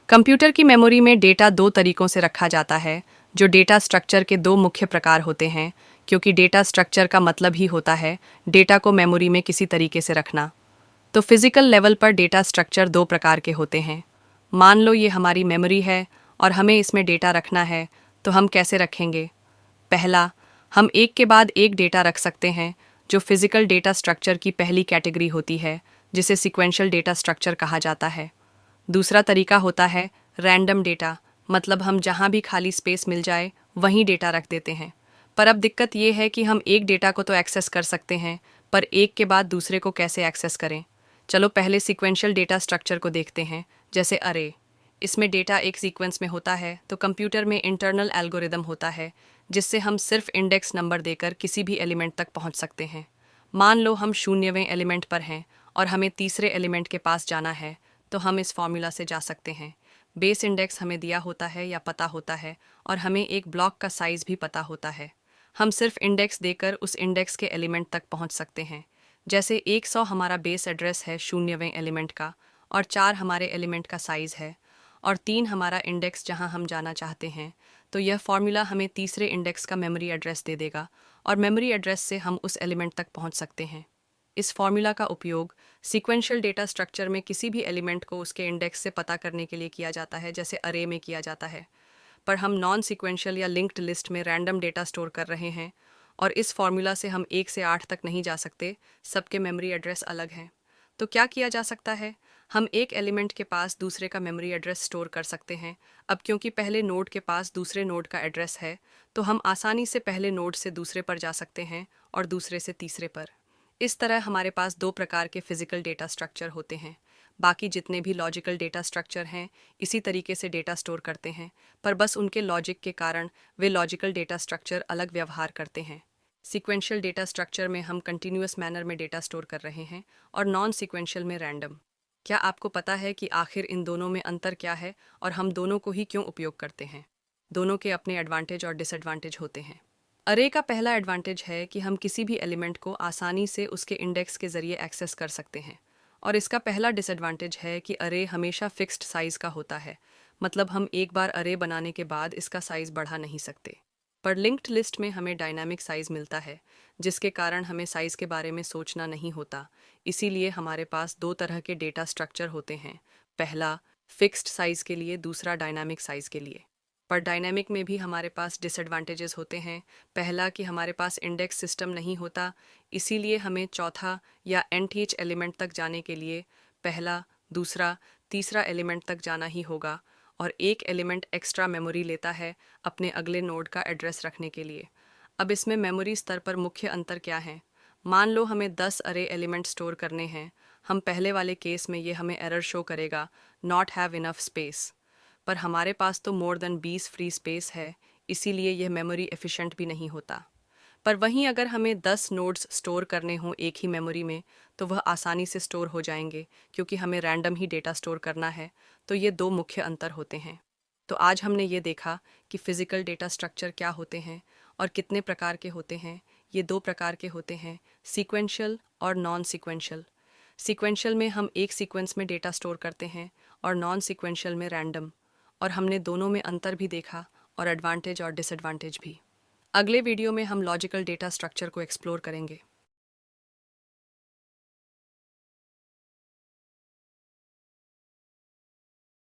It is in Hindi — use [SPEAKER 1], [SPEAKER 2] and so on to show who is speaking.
[SPEAKER 1] कंप्यूटर की मेमोरी में डेटा दो तरीकों से रखा जाता है, जो डेटा स्ट्रक्चर के दो मुख्य प्रकार होते हैं, क्योंकि डेटा स्ट्रक्चर का मतलब ही होता है डेटा को मेमोरी में किसी तरीके से रखना। तो फिजिकल लेवल पर डेटा स्ट्रक्चर दो प्रकार के होते हैं। मान लो ये हमारी मेमोरी है और हमें इसमें डेटा रखना है, तो हम कैसे रखेंगे? पहला, हम एक के बाद एक डेटा रख सकते हैं, जो फिजिकल डेटा स्ट्रक्चर की पहली कैटेगरी होती है, जिसे सीक्वेंशियल डेटा स्ट्रक्चर कहा जाता है। दूसरा तरीका होता है रैंडम डेटा, मतलब हम जहाँ भी खाली स्पेस मिल जाए वहीं डेटा रख देते हैं। पर अब दिक्कत ये है कि हम एक डेटा को तो एक्सेस कर सकते हैं, पर एक के बाद दूसरे को कैसे एक्सेस करें? चलो पहले सीक्वेंशियल डेटा स्ट्रक्चर को देखते हैं, जैसे अरे। इसमें डेटा एक सीक्वेंस में होता है, तो कंप्यूटर में इंटरनल एल्गोरिदम होता है, जिससे हम सिर्फ इंडेक्स नंबर देकर किसी भी एलिमेंट तक पहुंच सकते हैं। मान लो हम 0वें एलिमेंट पर हैं और हमें तीसरे एलिमेंट के पास जाना है, तो हम इस फॉर्मूला से जा सकते हैं। बेस इंडेक्स हमें दिया होता है या पता होता है, और हमें एक ब्लॉक का साइज भी पता होता है। हम सिर्फ इंडेक्स देकर उस इंडेक्स के एलिमेंट तक पहुंच सकते हैं। जैसे 100 हमारा बेस एड्रेस है 0वें एलिमेंट का, और 4 हमारे एलिमेंट का साइज है, और 3 हमारा इंडेक्स जहां हम जाना चाहते हैं। तो यह फॉर्मूला हमें तीसरे इंडेक्स का मेमोरी एड्रेस दे देगा, और मेमोरी एड्रेस से हम उस एलिमेंट तक पहुंच सकते हैं। इस फॉर्मूला का उपयोग सीक्वेंशियल डेटा स्ट्रक्चर में किसी भी एलिमेंट को उसके इंडेक्स से पता करने के लिए किया जाता है, जैसे अरे में किया जाता है। पर हम नॉन सीक्वेंशियल या लिंक्ड लिस्ट में रैंडम डेटा स्टोर कर रहे हैं, और इस फॉर्मूला से हम 1 से 8 तक नहीं जा सकते, सबके मेमोरी एड्रेस अलग हैं। तो क्या किया जा सकता है? हम एक एलिमेंट के पास दूसरे का मेमोरी एड्रेस स्टोर कर सकते हैं। अब क्योंकि पहले नोड के पास दूसरे नोड का एड्रेस है, तो हम आसानी से पहले नोड से दूसरे पर जा सकते हैं और दूसरे से तीसरे पर। इस तरह हमारे पास दो प्रकार के फिजिकल डेटा स्ट्रक्चर होते हैं। बाकी जितने भी लॉजिकल डेटा स्ट्रक्चर हैं, इसी तरीके से डेटा स्टोर करते हैं, पर बस उनके लॉजिक के कारण वे लॉजिकल डेटा स्ट्रक्चर अलग व्यवहार करते हैं। सीक्वेंशियल डेटा स्ट्रक्चर में हम कंटिन्यूअस मैनर में डेटा स्टोर कर रहे हैं, और नॉन सीक्वेंशियल में रैंडम। क्या आपको पता है कि आखिर इन दोनों में अंतर क्या है, और हम दोनों को ही क्यों उपयोग करते हैं? दोनों के अपने एडवांटेज और डिसएडवांटेज होते हैं। अरे का पहला एडवांटेज है कि हम किसी भी एलिमेंट को आसानी से उसके इंडेक्स के जरिए एक्सेस कर सकते हैं, और इसका पहला डिसएडवांटेज है कि अरे हमेशा फिक्स्ड साइज का होता है, मतलब हम एक बार अरे बनाने के बाद इसका साइज बढ़ा नहीं सकते। पर लिंक्ड लिस्ट में हमें डायनामिक साइज मिलता है, जिसके कारण हमें साइज के बारे में सोचना नहीं होता। इसीलिए हमारे पास दो तरह के डेटा स्ट्रक्चर होते हैं, पहला फिक्स्ड साइज के लिए, दूसरा डायनामिक साइज के लिए। पर डायनेमिक में भी हमारे पास डिसएडवांटेजेस होते हैं। पहला कि हमारे पास इंडेक्स सिस्टम नहीं होता, इसीलिए हमें चौथा या nth एलिमेंट तक जाने के लिए पहला, दूसरा, तीसरा एलिमेंट तक जाना ही होगा, और एक एलिमेंट एक्स्ट्रा मेमोरी लेता है अपने अगले नोड का एड्रेस रखने के लिए। अब इसमें मेमोरी स्तर पर मुख्य अंतर क्या है? मान लो हमें 10 अरे एलिमेंट स्टोर करने हैं। हम पहले वाले केस में ये हमें एरर शो करेगा, नॉट हैव इनफ स्पेस। पर हमारे पास तो मोर देन 20 फ्री स्पेस है, इसीलिए यह मेमोरी एफिशिएंट भी नहीं होता। पर वहीं अगर हमें 10 नोड्स स्टोर करने हों एक ही मेमोरी में, तो वह आसानी से स्टोर हो जाएंगे, क्योंकि हमें रैंडम ही डेटा स्टोर करना है। तो ये दो मुख्य अंतर होते हैं। तो आज हमने ये देखा कि फिजिकल डेटा स्ट्रक्चर क्या होते हैं और कितने प्रकार के होते हैं। ये दो प्रकार के होते हैं, सीक्वेंशियल और नॉन सीक्वेंशियल। सीक्वेंशियल में हम एक सीक्वेंस में डेटा स्टोर करते हैं, और नॉन सीक्वेंशियल में रैंडम। और हमने दोनों में अंतर भी देखा, और एडवांटेज और डिसएडवांटेज भी। अगले वीडियो में हम लॉजिकल डेटा स्ट्रक्चर को एक्सप्लोर करेंगे।